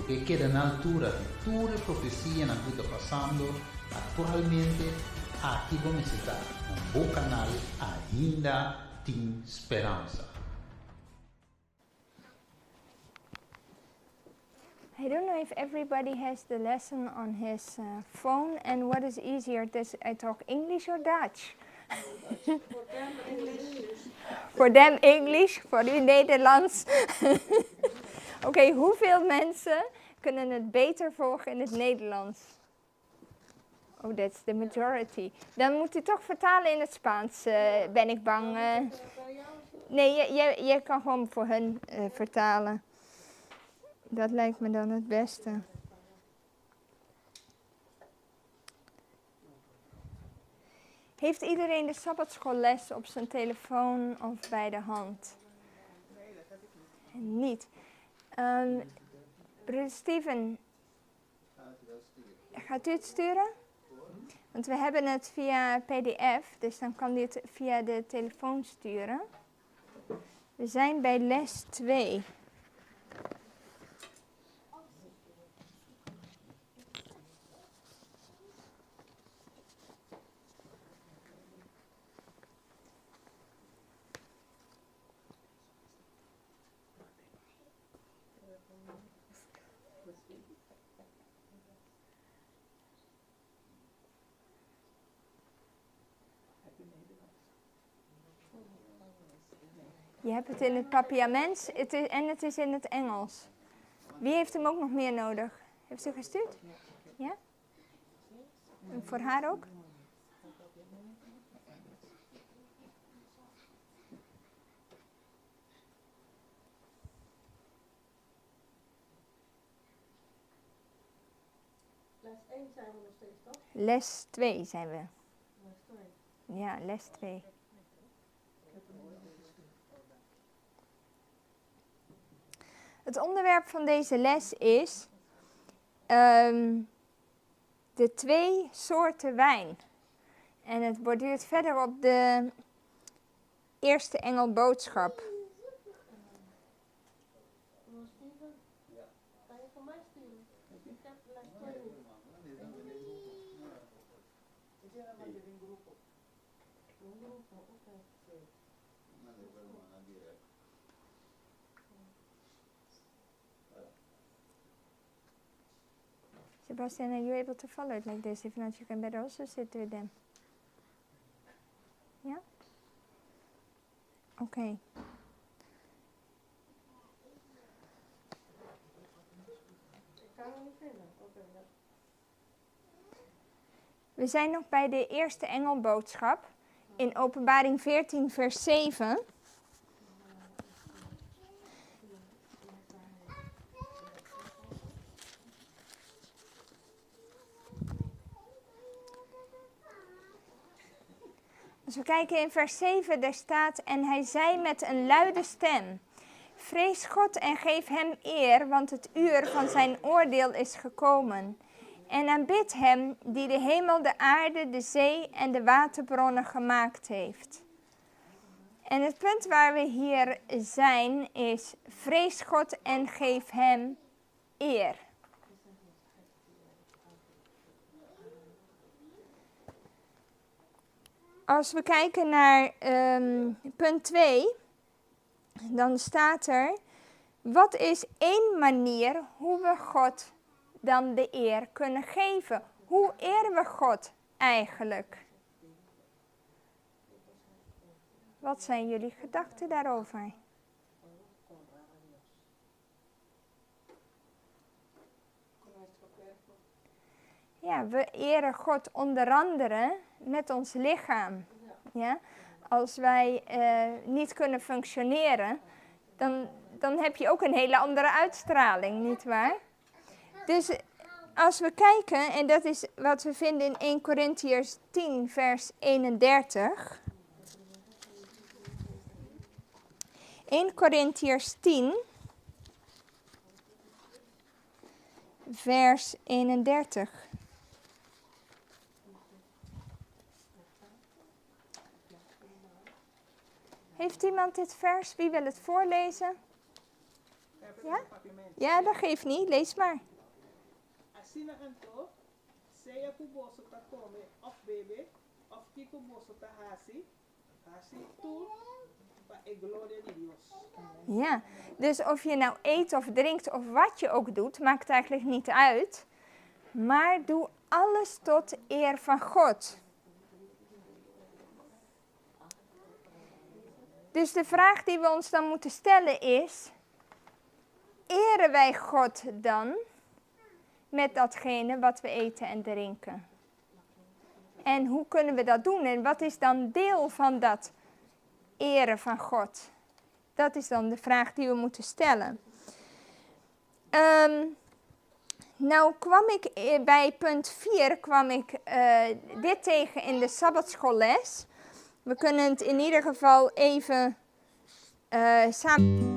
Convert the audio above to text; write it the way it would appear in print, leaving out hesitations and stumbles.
porque queda na altura de toda a profecia na que está passando atualmente. Aqui vamos estar um bom canal, ainda tem esperança. I don't know if everybody has the lesson on his phone, and what is easier, does I talk English or Dutch? Voor them English, voor u Nederlands. Oké, hoeveel mensen kunnen het beter volgen in het Nederlands? Oh, that's the majority. Dan moet u toch vertalen in het Spaans, ben ik bang. Nee, je kan gewoon voor hun vertalen. Dat lijkt me dan het beste. Heeft iedereen de sabbatschoolles op zijn telefoon of bij de hand? Nee, dat heb ik niet. Niet. Broeder Steven, gaat u het sturen? Want we hebben het via PDF, dus dan kan u het via de telefoon sturen. We zijn bij les 2. Je hebt het in het papiaments en het is in het Engels. Wie heeft hem ook nog meer nodig? Heeft u gestuurd? Ja? En voor haar ook? Les 1 zijn we nog steeds, toch? Les 2 zijn we. Les 2. Ja, les 2. Het onderwerp van deze les is de 2 soorten wijn. En het borduurt verder op de eerste engelboodschap. Steven, kan je voor mij sturen? Ik heb les 2 niet. Sebastian, are you able to follow it like this? If not, you can better also sit with them. Yeah? Okay. Ik kan hem niet vinden. Oké, ja. We zijn nog bij de eerste engelboodschap in Openbaring 14 vers 7. Als we kijken in vers 7, daar staat: en hij zei met een luide stem: vrees God en geef hem eer, want het uur van zijn oordeel is gekomen. En aanbid hem die de hemel, de aarde, de zee en de waterbronnen gemaakt heeft. En het punt waar we hier zijn is: vrees God en geef hem eer. Als we kijken naar punt 2, dan staat er: wat is één manier hoe we God dan de eer kunnen geven? Hoe eren we God eigenlijk? Wat zijn jullie gedachten daarover? Ja, we eren God onder andere met ons lichaam. Ja? Als wij niet kunnen functioneren, dan heb je ook een hele andere uitstraling, nietwaar? Dus als we kijken, en dat is wat we vinden in 1 Korintiërs 10 vers 31. 1 Korintiërs 10 vers 31. Heeft iemand dit vers? Wie wil het voorlezen? Heb Ja? Ja, dat geeft niet. Lees maar. Asina anto, seya kuboso ta come of baby, of ti kuboso ta hasi tu, pa e gloria di Dios. Ja, dus of je nou eet of drinkt of wat je ook doet, maakt eigenlijk niet uit. Maar doe alles tot eer van God. Dus de vraag die we ons dan moeten stellen is, eren wij God dan met datgene wat we eten en drinken? En hoe kunnen we dat doen? En wat is dan deel van dat eren van God? Dat is dan de vraag die we moeten stellen. Nou kwam ik bij punt 4 dit tegen in de Sabbatschoolles. We kunnen het in ieder geval even samen...